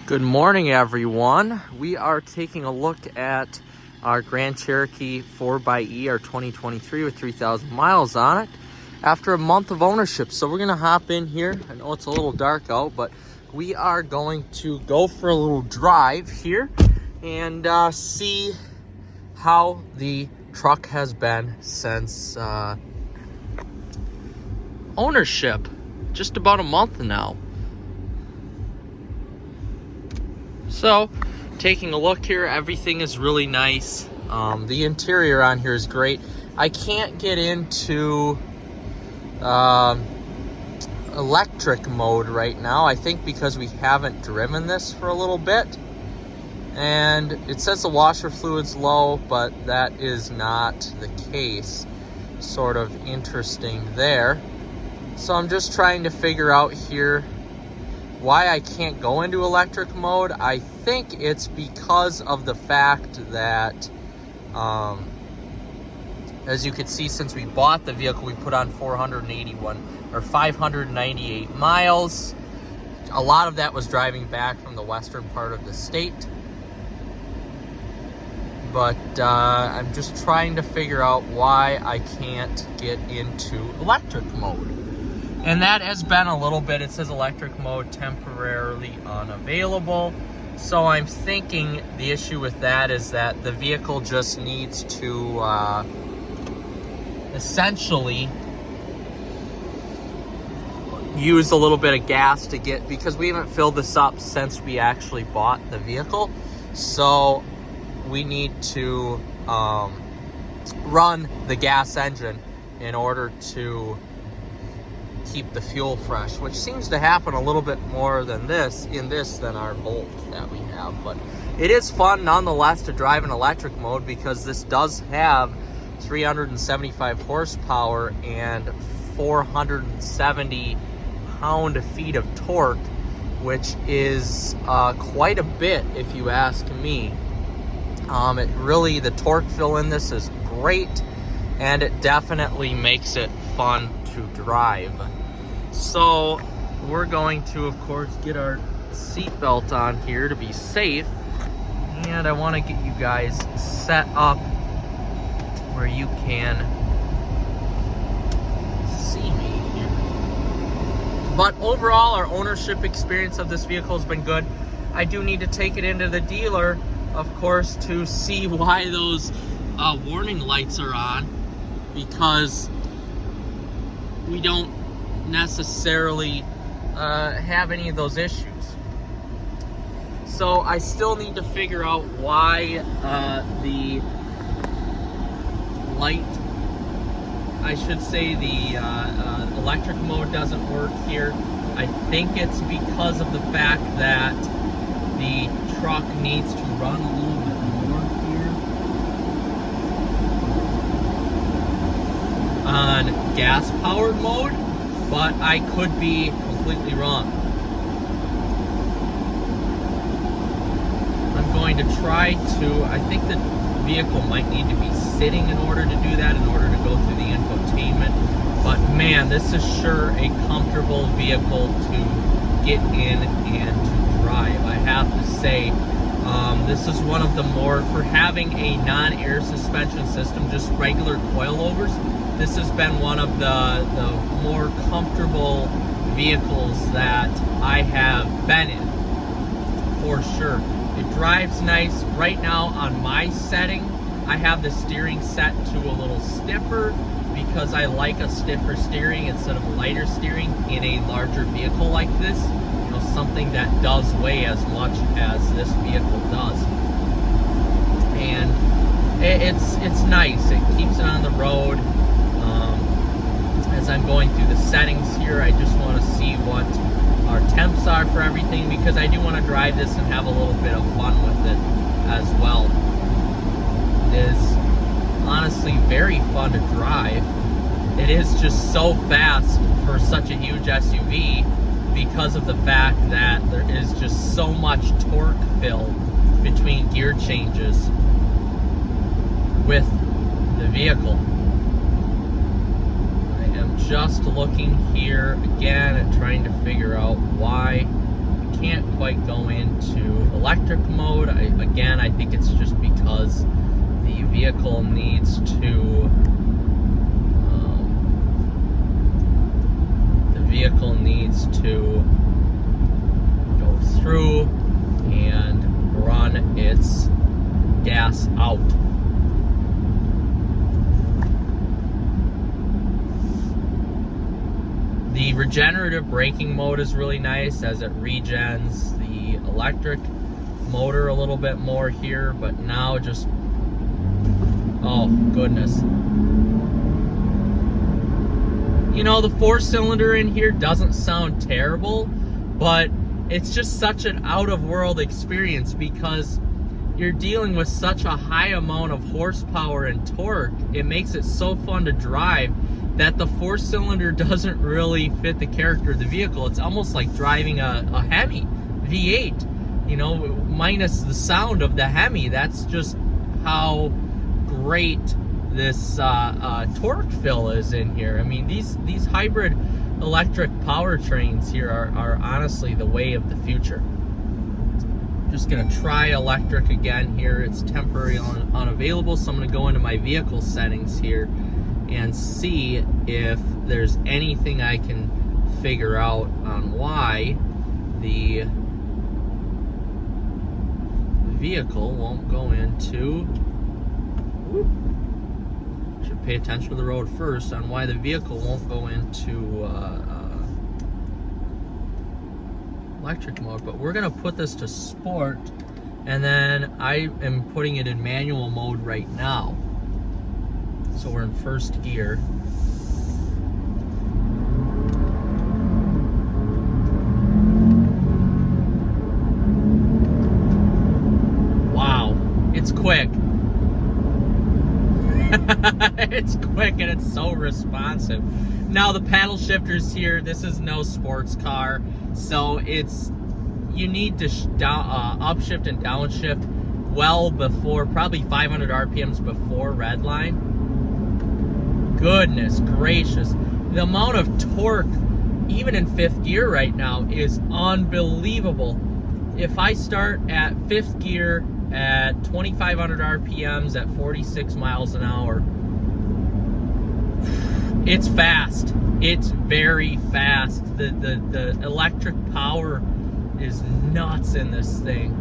Good morning, everyone. We are taking a look at our Grand Cherokee 4xe, our 2023 with 3,000 miles on it after a month of ownership. So we're going to hop in here. I know it's a little dark out, but we are going to go for a little drive here and see how the truck has been since ownership. Just about a month now. So, taking a look here, everything is really nice. The interior on here is great. I can't get into electric mode right now, I think because we haven't driven this for a little bit. And it says the washer fluid's low, but that is not the case. Sort of interesting there. So I'm just trying to figure out here why I can't go into electric mode. I think it's because of the fact that, as you can see, since we bought the vehicle, we put on 598 miles. A lot of that was driving back from the western part of the state. But I'm just trying to figure out why I can't get into electric mode. And that has been a little bit, it says electric mode temporarily unavailable. So I'm thinking the issue with that is that the vehicle just needs to essentially use a little bit of gas to get, because we haven't filled this up since we actually bought the vehicle. So we need to run the gas engine in order to keep the fuel fresh, which seems to happen a little bit more than than our Volt that we have. But it is fun nonetheless to drive in electric mode, because this does have 375 horsepower and 470 pound-feet of torque, which is quite a bit if you ask me. The torque fill in this is great, and it definitely makes it fun to drive. So we're going to, of course, get our seatbelt on here to be safe, and I want to get you guys set up where you can see me here. But overall, our ownership experience of this vehicle has been good. I do need to take it into the dealer, of course, to see why those warning lights are on, because we don't necessarily have any of those issues. So I still need to figure out why the light, I should say the electric mode doesn't work here. I think it's because of the fact that the truck needs to run a little bit more here on gas powered mode, but I could be completely wrong. I'm going to try to, I think the vehicle might need to be sitting in order to do that, in order to go through the infotainment. But man, this is sure a comfortable vehicle to get in and to drive. I have to say, this is one of the more, for having a non-air suspension system, just regular coilovers, this has been one of the more comfortable vehicles that I have been in, for sure. It drives nice. Right now on my setting, I have the steering set to a little stiffer, because I like a stiffer steering instead of a lighter steering in a larger vehicle like this. You know, something that does weigh as much as this vehicle does. And it's nice. It keeps it on the road. As I'm going through the settings here, I just want to see what our temps are for everything, because I do want to drive this and have a little bit of fun with it as well. It is honestly very fun to drive. It is just so fast for such a huge SUV, because of the fact that there is just so much torque fill between gear changes with the vehicle. I am just looking here again and trying to figure out why we can't quite go into electric mode. Again, I think it's just because the vehicle needs to go through and run its gas out. The regenerative braking mode is really nice as it regens the electric motor a little bit more here, but now just, oh goodness. You know, the 4-cylinder in here doesn't sound terrible, but it's just such an out-of-world experience because you're dealing with such a high amount of horsepower and torque. It makes it so fun to drive that the 4-cylinder doesn't really fit the character of the vehicle. It's almost like driving a Hemi V8, you know, minus the sound of the Hemi. That's just how great this torque fill is in here. I mean, these hybrid electric powertrains here are honestly the way of the future. Just gonna try electric again here. It's temporarily unavailable, so I'm gonna go into my vehicle settings here and see if there's anything I can figure out on why the vehicle won't go into, should pay attention to the road first, on why the vehicle won't go into electric mode. But we're gonna put this to sport, and then I am putting it in manual mode right now. So we're in first gear. Wow, it's quick. It's quick and it's so responsive. Now the paddle shifters here, this is no sports car, so you need to upshift and downshift well before, probably 500 RPMs before red line. Goodness gracious, the amount of torque even in fifth gear right now is unbelievable. If I start at fifth gear at 2,500 RPMs at 46 miles an hour, it's fast. It's very fast. The electric power is nuts in this thing.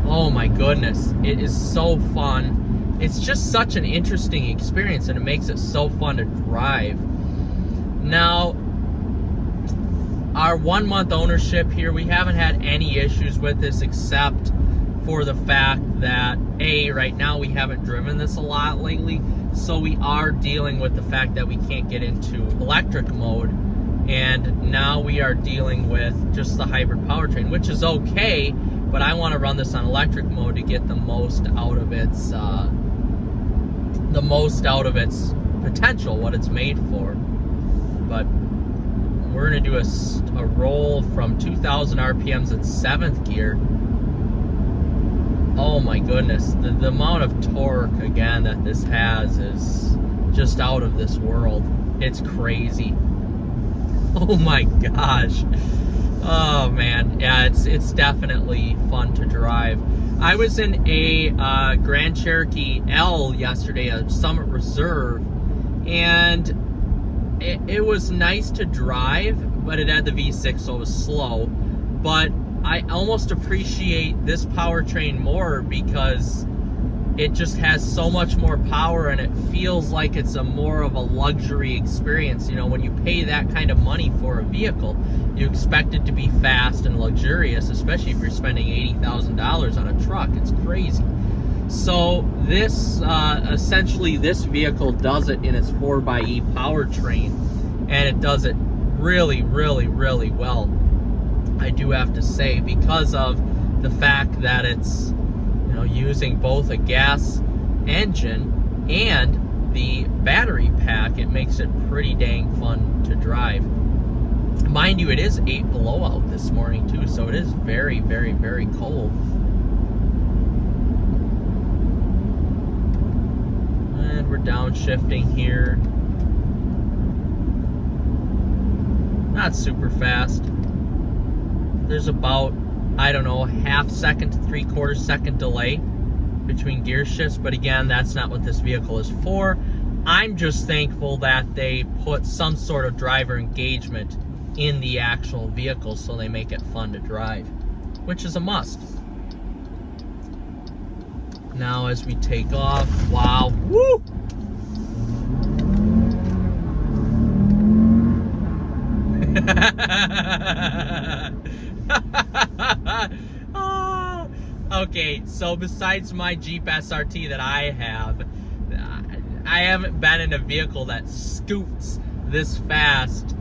Oh my goodness, it is so fun. It's just such an interesting experience, and it makes it so fun to drive. Now, our 1 month ownership here, we haven't had any issues with this except for the fact that right now we haven't driven this a lot lately, so we are dealing with the fact that we can't get into electric mode, and now we are dealing with just the hybrid powertrain, which is okay, but I want to run this on electric mode to get the most out of its potential, what it's made for. But we're gonna do a roll from 2,000 RPMs at 7th gear. Oh my goodness, the amount of torque again that this has is just out of this world. It's crazy. Oh my gosh. Oh man, yeah, it's definitely fun to drive. I was in a Grand Cherokee L yesterday, a Summit Reserve, and it was nice to drive, but it had the V6, so it was slow. But I almost appreciate this powertrain more because it just has so much more power, and it feels like it's more of a luxury experience. You know, when you pay that kind of money for a vehicle, you expect it to be fast and luxurious, especially if you're spending $80,000 on a truck. It's crazy. So this, essentially this vehicle does it in its 4xe powertrain, and it does it really, really, really well, I do have to say, because of the fact that it's, you know, using both a gas engine and the battery pack. It makes it pretty dang fun to drive. Mind you, it is 8 below out this morning too, so it is very, very, very cold. And we're downshifting here. not super fast. There's about, I don't know, half second to 3/4 second delay between gear shifts, but again, that's not what this vehicle is for. I'm just thankful that they put some sort of driver engagement in the actual vehicle so they make it fun to drive, which is a must. Now as we take off, wow, woo! Oh, okay, so besides my Jeep SRT that I haven't been in a vehicle that scoots this fast,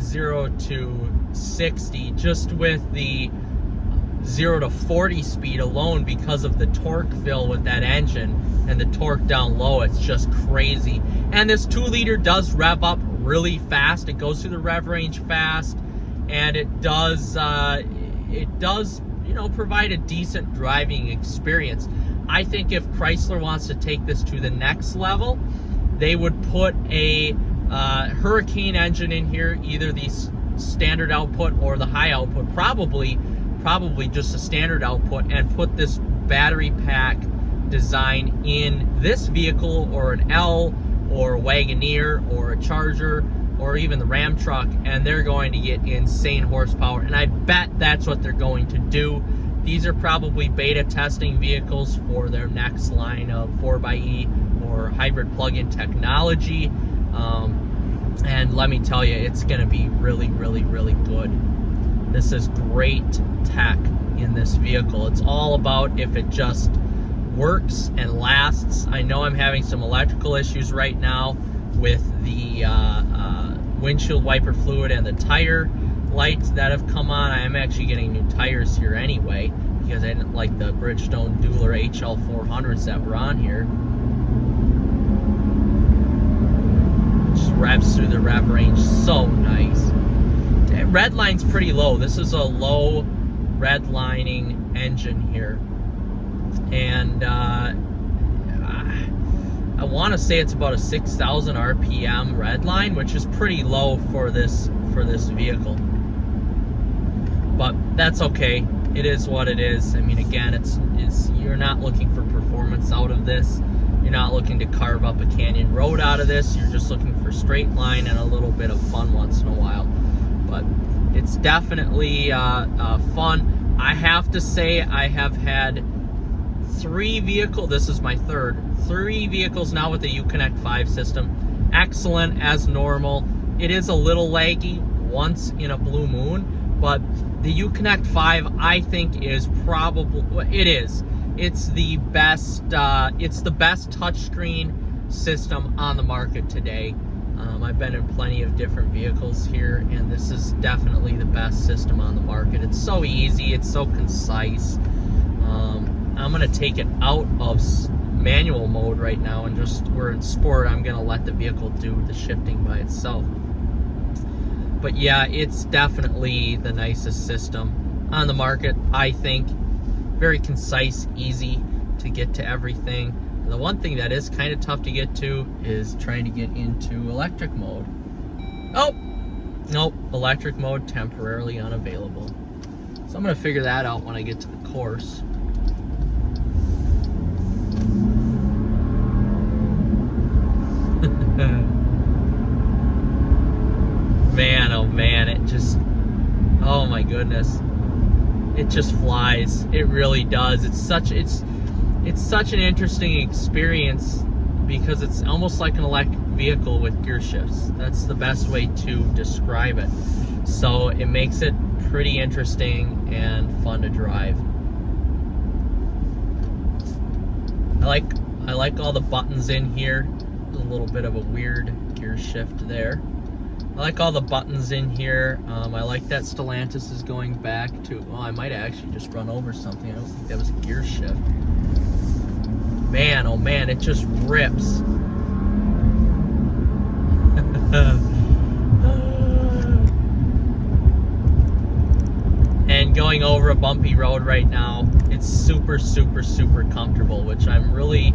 0 to 60, just with the 0 to 40 speed alone because of the torque fill with that engine and the torque down low. It's just crazy. And this 2-liter does rev up really fast. It goes through the rev range fast, and it does provide a decent driving experience. I think if Chrysler wants to take this to the next level, they would put a Hurricane engine in here, either the standard output or the high output, probably just a standard output, and put this battery pack design in this vehicle, or an L, or a Wagoneer, or a Charger, or even the Ram truck, and they're going to get insane horsepower. And I bet that's what they're going to do. These are probably beta testing vehicles for their next line of 4xe or hybrid plug-in technology. And let me tell you, it's going to be really, really, really good. This is great tech in this vehicle. It's all about if it just works and lasts. I know I'm having some electrical issues right now with the windshield wiper fluid and the tire lights that have come on. I am actually getting new tires here anyway, because I didn't like the Bridgestone Dueler HL 400s that were on here. Just revs through the rev range so nice. Red line's pretty low. This is a low redlining engine here, and I want to say it's about a 6,000 RPM red line, which is pretty low for this vehicle. But that's okay. It is what it is. I mean, again, it's you're not looking for performance out of this. You're not looking to carve up a canyon road out of this. You're just looking for straight line and a little bit of fun once in a while. But it's definitely fun. I have to say, I have had 3 vehicles. This is my 3 vehicles now with the Uconnect 5 system. Excellent as normal. It is a little laggy once in a blue moon, but the Uconnect 5, I think, is probably, it's the best touchscreen system on the market today. I've been in plenty of different vehicles here, and this is definitely the best system on the market. It's so easy, it's so concise. I'm gonna take it out of manual mode right now, and we're in sport. I'm gonna let the vehicle do the shifting by itself. But yeah, it's definitely the nicest system on the market, I think. Very concise, easy to get to everything. The one thing that is kind of tough to get to is trying to get into electric mode. Oh, nope, electric mode temporarily unavailable. So I'm gonna figure that out when I get to the course. Man, oh man, oh my goodness. It just flies. It really does. It's such an interesting experience because it's almost like an electric vehicle with gear shifts. That's the best way to describe it. So it makes it pretty interesting and fun to drive. I like all the buttons in here. There's a little bit of a weird gear shift there. I like all the buttons in here. I like that Stellantis is going back to, oh, I might actually just run over something. I don't think that was a gear shift. Man, oh man, it just rips. And going over a bumpy road right now, it's super, super, super comfortable, which I'm really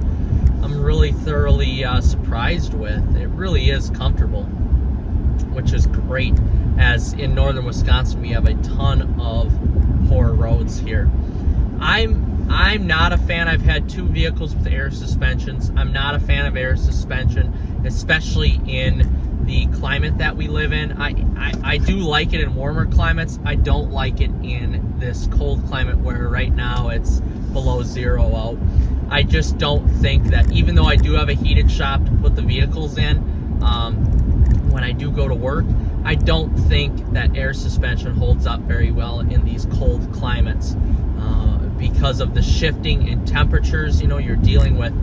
thoroughly surprised with. It really is comfortable. which is great, as in northern Wisconsin we have a ton of poor roads here. I'm not a fan. I've had 2 vehicles with air suspensions. I'm not a fan of air suspension, especially in the climate that we live in. I do like it in warmer climates. I don't like it in this cold climate where right now it's below 0 out. I just don't think that, even though I do have a heated shop to put the vehicles in, when I do go to work, I don't think that air suspension holds up very well in these cold climates because of the shifting in temperatures. You know, you're dealing with,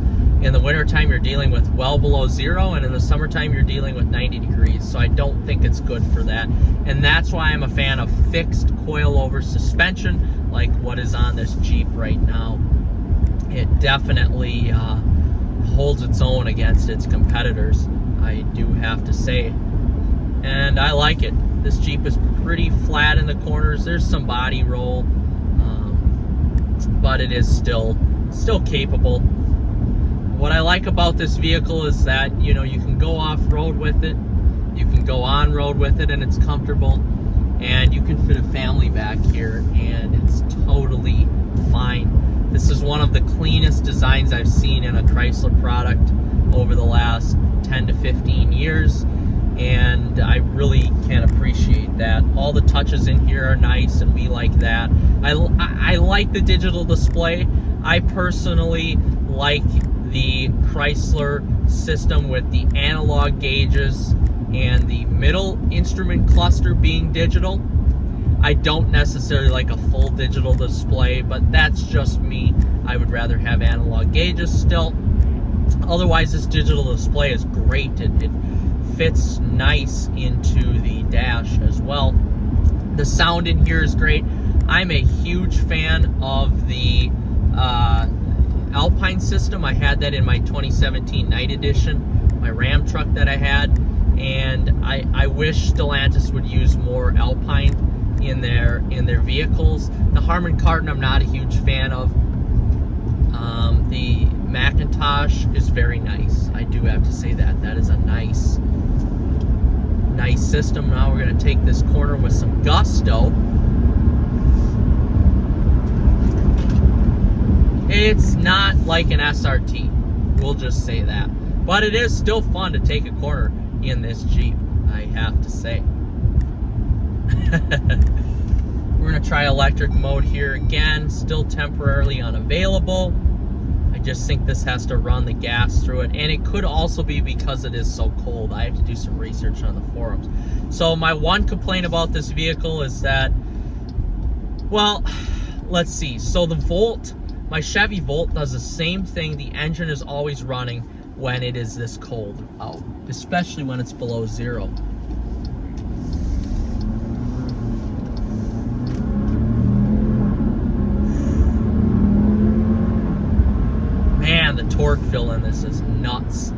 in the wintertime, you're dealing with well below 0, and in the summertime, you're dealing with 90 degrees. So I don't think it's good for that. And that's why I'm a fan of fixed coilover suspension, like what is on this Jeep right now. It definitely holds its own against its competitors, I do have to say. And I like it. This Jeep is pretty flat in the corners. There's some body roll, but it is still capable. What I like about this vehicle is that, you know, you can go off-road with it, you can go on-road with it, and it's comfortable, and you can fit a family back here, and it's totally fine. This is one of the cleanest designs I've seen in a Chrysler product over the last 10 to 15 years, and I really can appreciate that. All the touches in here are nice, and we like that. I like the digital display. I personally like the Chrysler system with the analog gauges and the middle instrument cluster being digital. I don't necessarily like a full digital display, but that's just me. I would rather have analog gauges still. Otherwise, this digital display is great. It fits nice into the dash as well. The sound in here is great. I'm a huge fan of the Alpine system. I had that in my 2017 Night Edition, my Ram truck that I had, and I wish Stellantis would use more Alpine in their vehicles. The Harman Kardon I'm not a huge fan of. The Macintosh is very nice. I do have to say that. That is a nice system. Now we're going to take this corner with some gusto. It's not like an SRT, we'll just say that. But it is still fun to take a corner in this Jeep, I have to say. We're going to try electric mode here again, still temporarily unavailable. I just think this has to run the gas through it, and it could also be because it is so cold. I have to do some research on the forums. So my one complaint about this vehicle is that, well, let's see. So the Volt, my Chevy Volt does the same thing. The engine is always running when it is this cold out, especially when it's below 0. Man, the torque fill in this is nuts.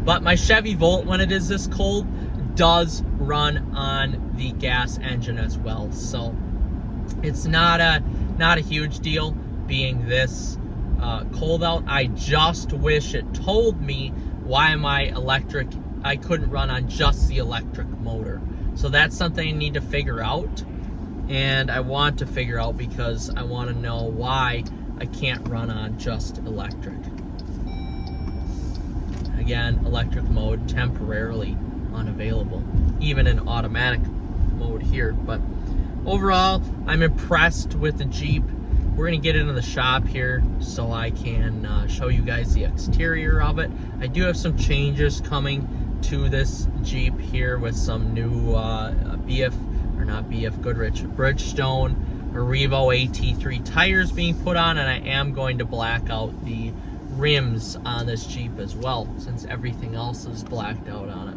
But my Chevy Volt, when it is this cold, does run on the gas engine as well. So it's not a huge deal being this cold out. I just wish it told me why I couldn't run on just the electric motor. So that's something I need to figure out. And I want to figure out because I want to know why I can't run on just electric. Again, electric mode temporarily unavailable, even in automatic mode here. But overall, I'm impressed with the Jeep. We're going to get into the shop here so I can show you guys the exterior of it. I do have some changes coming to this Jeep here with some new Goodrich Bridgestone Revo AT3 tires being put on, and I am going to black out the rims on this Jeep as well, since everything else is blacked out on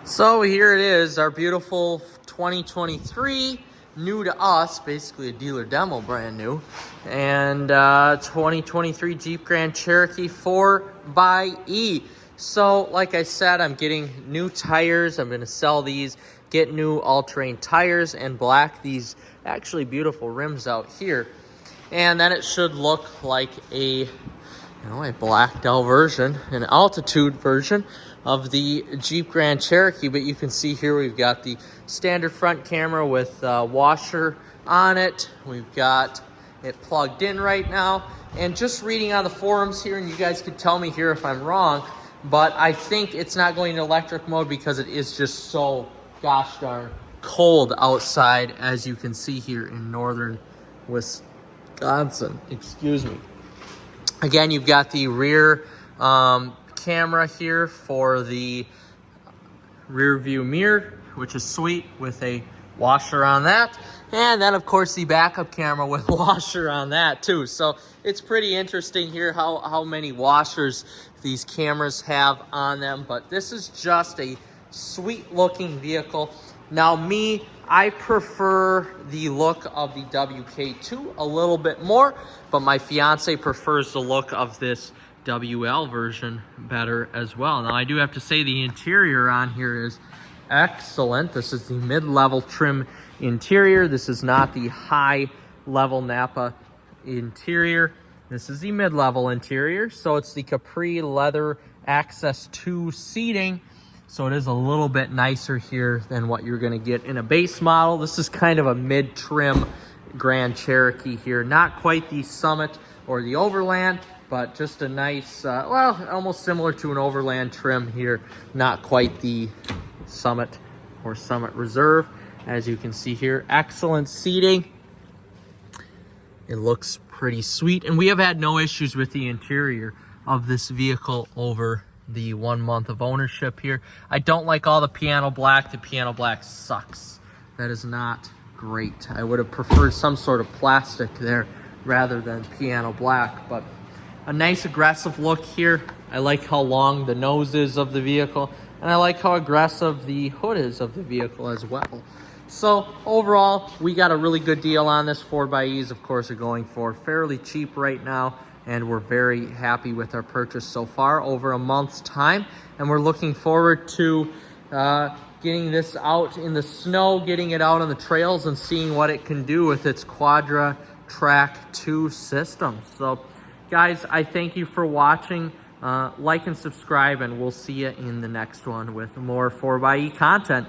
it. So here it is, our beautiful 2023, new to us, basically a dealer demo, brand new, and 2023 Jeep Grand Cherokee 4xE. So, like I said, I'm getting new tires. I'm going to sell these, get new all-terrain tires, and black these actually beautiful rims out here. And then it should look like a a blacked out version, an altitude version of the Jeep Grand Cherokee. But you can see here we've got the standard front camera with washer on it. We've got it plugged in right now. And just reading on the forums here, and you guys could tell me here if I'm wrong, but I think it's not going to electric mode because it is just so gosh darn cold outside, as you can see here in northern Wisconsin. Excuse me. Again, you've got the rear camera here for the rear view mirror, which is sweet, with a washer on that. And then, of course, the backup camera with washer on that too. So it's pretty interesting here how many washers these cameras have on them. But this is just a sweet looking vehicle. Now I prefer the look of the WK2 a little bit more, but my fiance prefers the look of this WL version better as well. Now, I do have to say the interior on here is excellent. This is the mid-level trim interior. This is not the high-level Napa interior. This is the mid-level interior. So it's the Capri leather access 2 seating. So it is a little bit nicer here than what you're going to get in a base model. This is kind of a mid-trim Grand Cherokee here. Not quite the Summit or the Overland, but just a nice, well, almost similar to an Overland trim here. Not quite the Summit or Summit Reserve. As you can see here, excellent seating. It looks pretty sweet. And we have had no issues with the interior of this vehicle over the 1 month of ownership here. I don't like all the piano black. The piano black sucks. That is not great. I would have preferred some sort of plastic there rather than piano black, but a nice aggressive look here. I like how long the nose is of the vehicle, and I like how aggressive the hood is of the vehicle as well. So overall, we got a really good deal on this. 4xEs, of course, are going for fairly cheap right now, and we're very happy with our purchase so far, over a month's time. And we're looking forward to getting this out in the snow, getting it out on the trails, and seeing what it can do with its Quadra Track 2 system. So, guys, I thank you for watching. Like and subscribe, and we'll see you in the next one with more 4xE content.